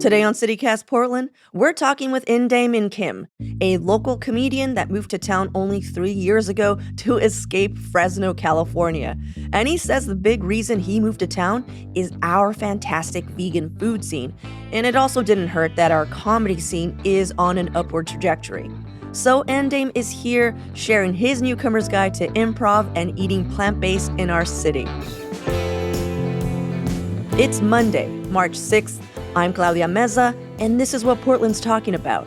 Today on CityCast Portland, we're talking with In Kim, a local comedian that moved to town only 3 years ago to escape Fresno, California. And he says the big reason he moved to town is our fantastic vegan food scene. And it also didn't hurt that our comedy scene is on an upward trajectory. So Endame is here sharing his newcomer's guide to improv and eating plant-based in our city. It's Monday, March 6th. I'm Claudia Meza, and this is what Portland's talking about.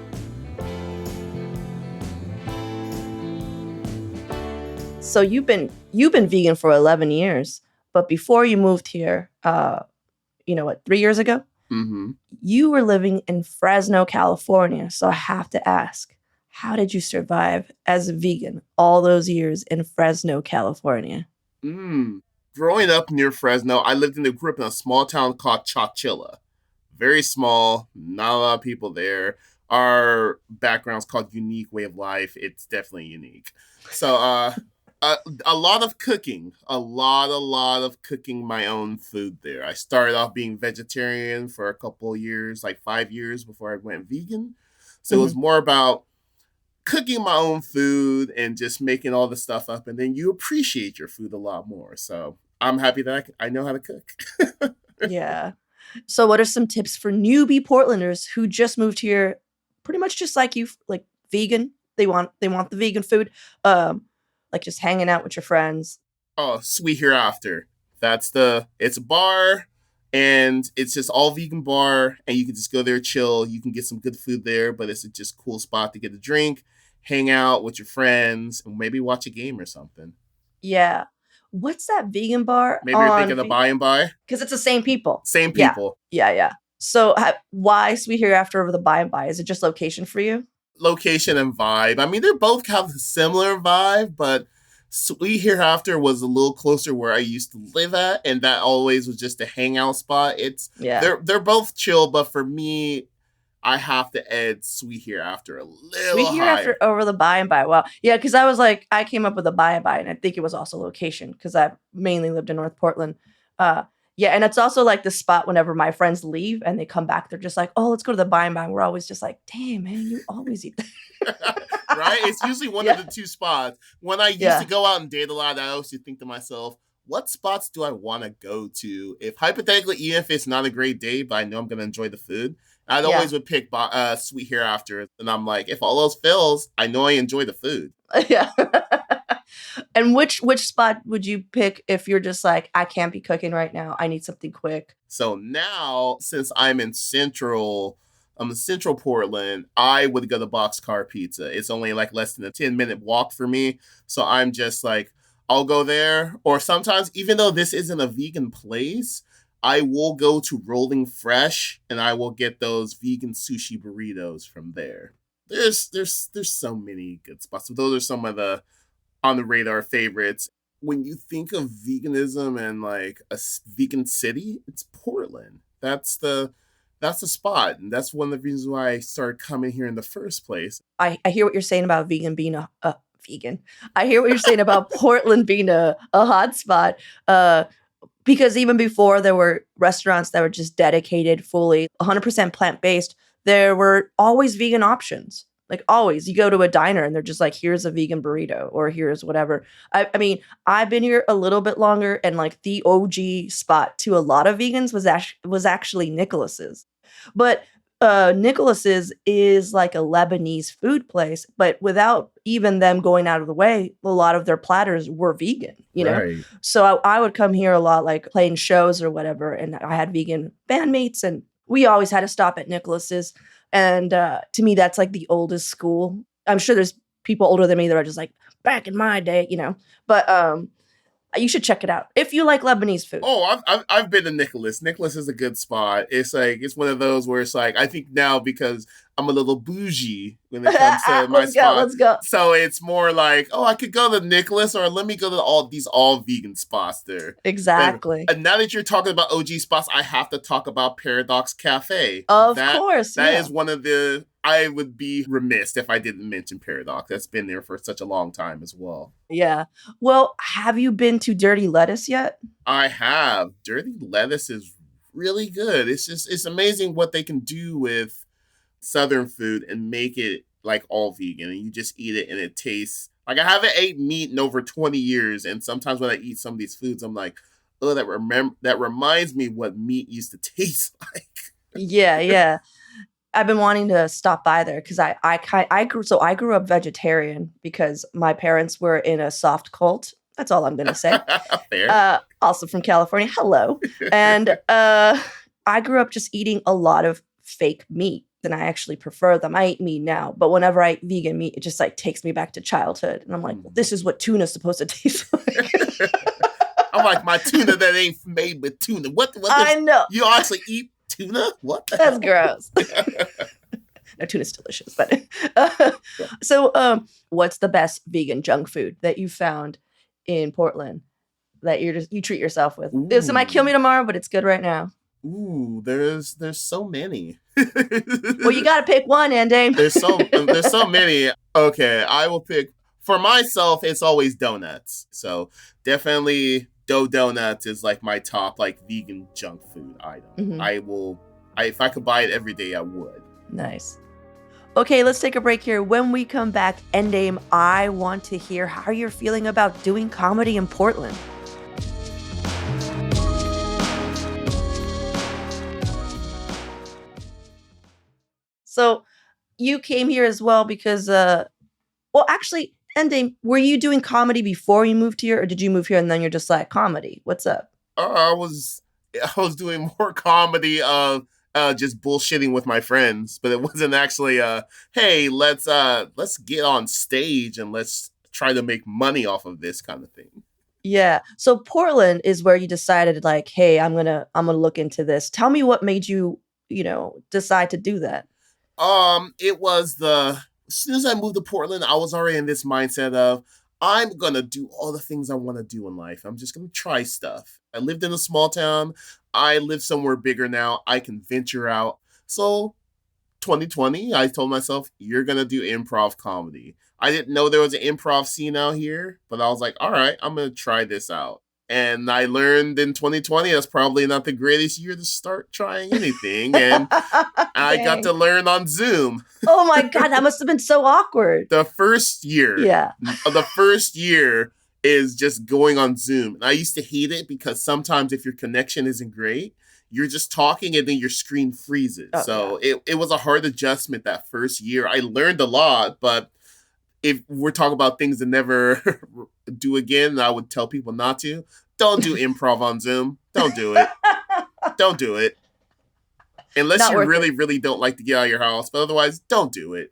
So you've been vegan for 11 years, but before you moved here, 3 years ago? Mm-hmm. You were living in Fresno, California. So I have to ask, how did you survive as a vegan all those years in Fresno, California? Growing up near Fresno, I grew up in a small town called Chowchilla. Very small, not a lot of people there. Our background's called Unique Way of Life. It's definitely unique. So a lot of cooking, a lot of cooking my own food there. I started off being vegetarian for a couple of years, like 5 years before I went vegan. So It was more about cooking my own food and just making all the stuff up. And then you appreciate your food a lot more. So I'm happy that I know how to cook. Yeah. So what are some tips for newbie Portlanders who just moved here, pretty much just like you, like vegan? They want the vegan food, like just hanging out with your friends. Oh, Sweet Hereafter. It's a bar and it's just all vegan bar and you can just go there, chill. You can get some good food there, but it's just a cool spot to get a drink, hang out with your friends, and maybe watch a game or something. Yeah. What's that vegan bar? Maybe you're thinking of Buy and Buy? Because it's the same people. Same people. Yeah. So why Sweet Hereafter over the Buy and Buy? Is it just location for you? Location and vibe. I mean, they're both have a similar vibe, but Sweet Hereafter was a little closer where I used to live at, and that always was just a hangout spot. They're both chill, but for me, I have to add Sweet Hereafter a little Sweet Hereafter over the Buy and Buy. Well, yeah, because I came up with the Buy and Buy, and I think it was also location because I've mainly lived in North Portland. Yeah, and it's also like the spot whenever my friends leave and they come back, they're just like, oh, let's go to the Buy and Buy. And we're always just like, damn, man, you always eat that. Right? It's usually one of the two spots. When I used to go out and date a lot, I always think to myself, what spots do I want to go to? If hypothetically, even if it's not a great day, but I know I'm going to enjoy the food, I'd always would pick Sweet Hereafter. And I'm like, if all else fails, I know I enjoy the food. Yeah. And which spot would you pick if you're just like, I can't be cooking right now, I need something quick? So now, since I'm in Central Portland, I would go to Boxcar Pizza. It's only like less than a 10-minute walk for me. So I'm just like, I'll go there. Or sometimes, even though this isn't a vegan place, I will go to Rolling Fresh and I will get those vegan sushi burritos from there. There's so many good spots. So those are some of the on the radar favorites. When you think of veganism and like a vegan city, it's Portland. That's the spot. And that's one of the reasons why I started coming here in the first place. I hear what you're saying about vegan being a vegan. I hear what you're saying about Portland being a hot spot. Because even before there were restaurants that were just dedicated fully 100% plant-based, there were always vegan options. Like always, you go to a diner and they're just like, here's a vegan burrito or here's whatever. I mean, I've been here a little bit longer and like the OG spot to a lot of vegans was actually Nicholas's. But Nicholas's is like a Lebanese food place, but without even them going out of the way, a lot of their platters were vegan, you know? Right. So I would come here a lot, like playing shows or whatever, and I had vegan bandmates and we always had to stop at Nicholas's. And to me, that's like the oldest school. I'm sure there's people older than me that are just like, back in my day, you know. But you should check it out if you like Lebanese food. Oh, I've been to Nicholas. Nicholas is a good spot. It's like it's one of those where it's like I think now because I'm a little bougie when it comes to my spot. Let's go. So it's more like, oh, I could go to Nicholas or let me go to all vegan spots there. Exactly. And now that you're talking about OG spots, I have to talk about Paradox Cafe. Of course. That is one of the I would be remiss if I didn't mention Paradox. That's been there for such a long time as well. Yeah. Well, have you been to Dirty Lettuce yet? I have. Dirty Lettuce is really good. It's amazing what they can do with Southern food and make it like all vegan, and you just eat it and it tastes like I haven't ate meat in over 20 years. And sometimes when I eat some of these foods, I'm like, oh, that reminds me what meat used to taste like. Yeah, yeah. I've been wanting to stop by there because I grew up vegetarian because my parents were in a soft cult. That's all I'm gonna say. Fair. Also from California. Hello. And I grew up just eating a lot of fake meat, and I actually prefer them. I eat meat now, but whenever I eat vegan meat, it just like takes me back to childhood. And I'm like, well, this is what tuna's supposed to taste like. I'm like, my tuna that ain't made with tuna. What I know. You actually eat tuna? What the That's hell? gross. No, tuna's delicious, but so what's the best vegan junk food that you found in Portland that you treat yourself with? This might kill me tomorrow, but it's good right now. Ooh, there's so many. Well, you gotta pick one, Dame. There's so many. Okay, I will pick for myself. It's always donuts. So definitely dough donuts is like my top like vegan junk food item. Mm-hmm. If I could buy it every day, I would. Nice. Okay, let's take a break here. When we come back, Endame, I want to hear how you're feeling about doing comedy in Portland. So you came here as well because, well, actually, Endame, were you doing comedy before you moved here, or did you move here and then you're just like, comedy? What's up? I was doing more comedy just bullshitting with my friends, but it wasn't actually hey, let's get on stage and let's try to make money off of this kind of thing. Yeah. So Portland is where you decided like, hey, I'm gonna look into this. Tell me what made you, decide to do that. It was as soon as I moved to Portland, I was already in this mindset of I'm gonna do all the things I want to do in life. I'm just gonna try stuff. I lived in a small town. I live somewhere bigger now. I can venture out. So 2020, I told myself, you're gonna do improv comedy. I didn't know there was an improv scene out here, but I was like, all right, I'm gonna try this out. And I learned in 2020 that's probably not the greatest year to start trying anything. And I got to learn on Zoom. Oh my God, that must have been so awkward. The first year. Yeah. The first year is just going on Zoom. And I used to hate it because sometimes if your connection isn't great, you're just talking and then your screen freezes. Oh, so yeah. It was a hard adjustment that first year. I learned a lot, but if we're talking about things to never do again, I would tell people not to. Don't do improv on Zoom. Don't do it. Don't do it. Unless you really, really don't like to get out of your house. But otherwise, don't do it.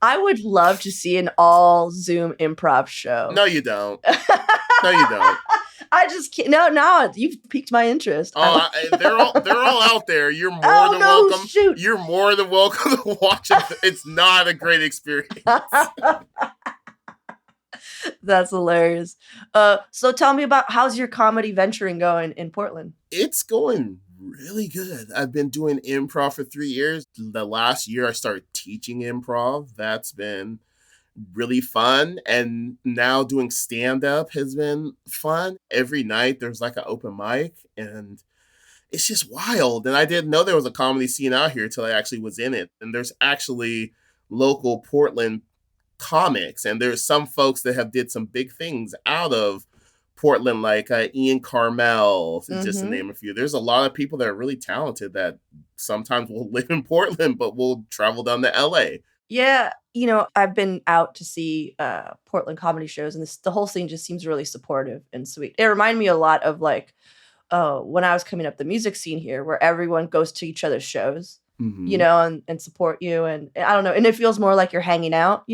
I would love to see an all Zoom improv show. No, you don't. No, you don't. I just can't. No, you've piqued my interest. Oh, they're all out there. You're more than welcome. Shoot. You're more than welcome to watch it. It's not a great experience. That's hilarious. So tell me about how's your comedy venturing going in Portland? It's going really good. I've been doing improv for 3 years. The last year I started teaching improv. That's been really fun. And now doing stand-up has been fun. Every night there's like an open mic and it's just wild. And I didn't know there was a comedy scene out here until I actually was in it. And there's actually local Portland comics. And there's some folks that have did some big things out of Portland, like Ian Carmel, just to name a few. There's a lot of people that are really talented that sometimes will live in Portland, but will travel down to LA. Yeah, I've been out to see Portland comedy shows, and the whole scene just seems really supportive and sweet. It reminded me a lot of like when I was coming up the music scene here, where everyone goes to each other's shows, and support you, and I don't know, and it feels more like you're hanging out,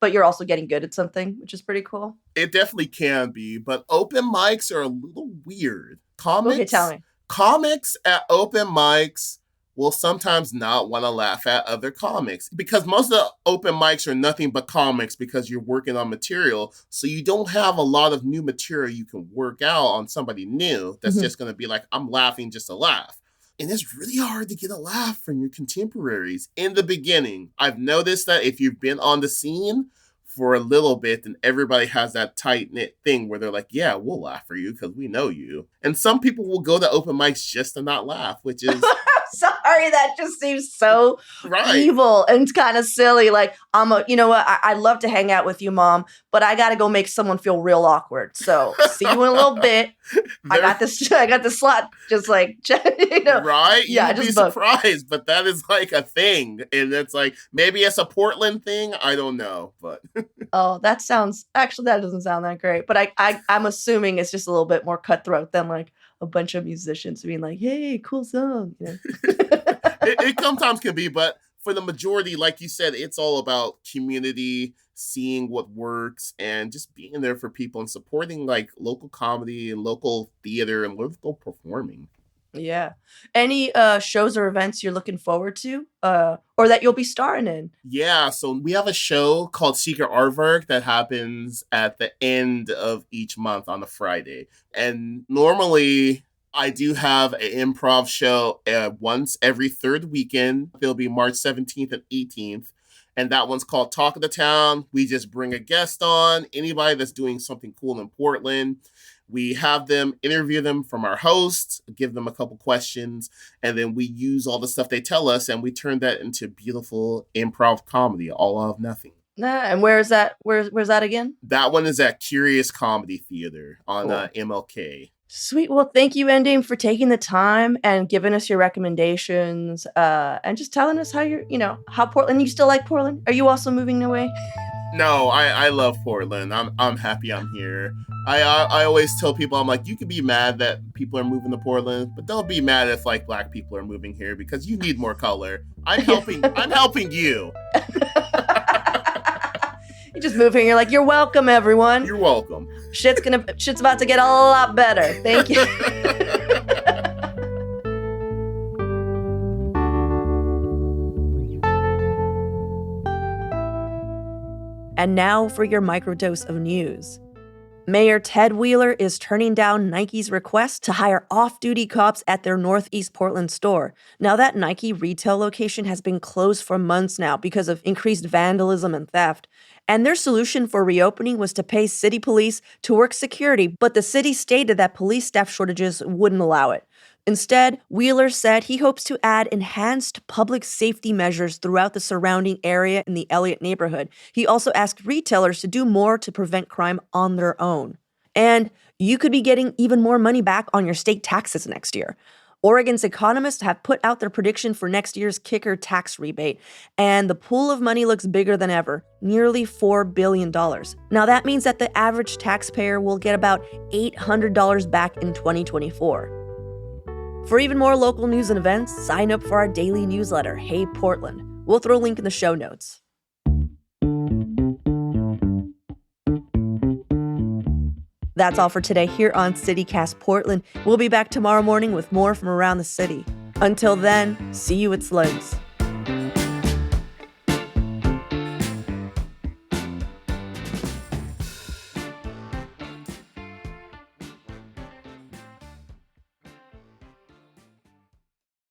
but you're also getting good at something, which is pretty cool. It definitely can be, but open mics are a little weird. Okay, tell me. Comics at open mics will sometimes not want to laugh at other comics because most of the open mics are nothing but comics because you're working on material. So you don't have a lot of new material you can work out on somebody new that's just going to be like, I'm laughing just to laugh. And it's really hard to get a laugh from your contemporaries in the beginning. I've noticed that if you've been on the scene for a little bit, and everybody has that tight knit thing where they're like, yeah, we'll laugh for you because we know you. And some people will go to open mics just to not laugh, which is Sorry, that just seems so right. evil and kind of silly. Like, you know what? I love to hang out with you, Mom, but I got to go make someone feel real awkward. So see you in a little bit. I got this slot. Just like, right? Yeah, You'd be just book. surprised, but that is like a thing. And it's like, maybe it's a Portland thing. I don't know, but. Oh, that doesn't sound that great. But I'm assuming it's just a little bit more cutthroat than like a bunch of musicians being like, hey, cool song. You know? it sometimes can be, but for the majority, like you said, it's all about community, seeing what works, and just being there for people and supporting like local comedy and local theater and local performing. Yeah. Any shows or events you're looking forward to or that you'll be starring in? Yeah, so we have a show called Secret Aardvark that happens at the end of each month on a Friday. And normally I do have an improv show once every third weekend. It'll be March 17th and 18th. And that one's called Talk of the Town. We just bring a guest on, anybody that's doing something cool in Portland. We have them interview them from our host, give them a couple questions, and then we use all the stuff they tell us and we turn that into beautiful improv comedy, all out of nothing. And where is that? Where's that again? That one is at Curious Comedy Theater on Cool. MLK. Sweet. Well, thank you, Ending, for taking the time and giving us your recommendations and just telling us how Portland, you still like Portland? Are you also moving away? No, I love Portland. I'm happy I'm here. I always tell people, I'm like, you can be mad that people are moving to Portland, but don't be mad if like black people are moving here because you need more color. I'm helping you. You just move here. You're like, you're welcome, everyone. You're welcome. Shit's about to get a lot better. Thank you. And now for your microdose of news. Mayor Ted Wheeler is turning down Nike's request to hire off-duty cops at their Northeast Portland store. Now, that Nike retail location has been closed for months now because of increased vandalism and theft. And their solution for reopening was to pay city police to work security, but the city stated that police staff shortages wouldn't allow it. Instead, Wheeler said he hopes to add enhanced public safety measures throughout the surrounding area in the Elliott neighborhood. He also asked retailers to do more to prevent crime on their own. And you could be getting even more money back on your state taxes next year. Oregon's economists have put out their prediction for next year's kicker tax rebate, and the pool of money looks bigger than ever, nearly $4 billion. Now that means that the average taxpayer will get about $800 back in 2024. For even more local news and events, sign up for our daily newsletter, Hey Portland. We'll throw a link in the show notes. That's all for today here on CityCast Portland. We'll be back tomorrow morning with more from around the city. Until then, see you at Slugs.